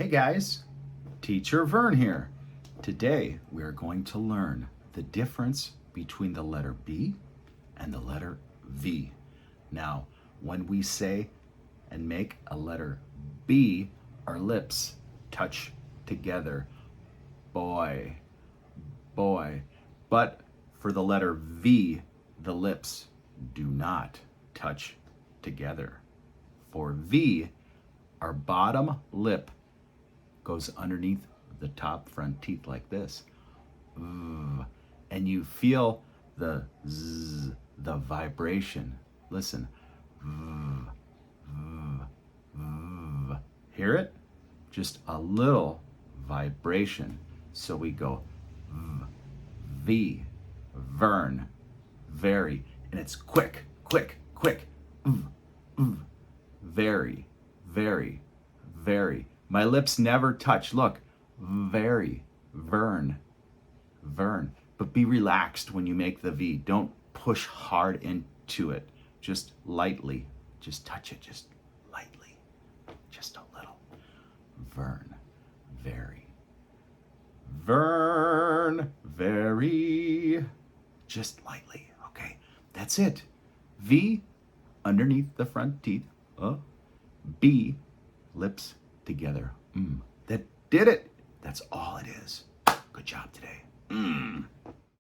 Hey guys, Teacher Vern here. Today we are going to learn the difference between the letter B and the letter V. Now, when we say and make a letter B, our lips touch together. Boy, boy. But for the letter V, the lips do not touch together. For V, our bottom lip goes underneath the top front teeth like this. And you feel the zzz, the vibration. Listen. Hear it? Just a little vibration. So we go V, Vern, very. And it's quick, quick, quick. Very, very, very. My lips never touch. Look, very, Vern, Vern. But be relaxed when you make the V. Don't push hard into it. Just lightly. Just touch it, just lightly. Just a little. Vern, very. Vern, very. Just lightly, okay? That's it. V, underneath the front teeth. B, lips together. That did it. That's all it is. Good job today.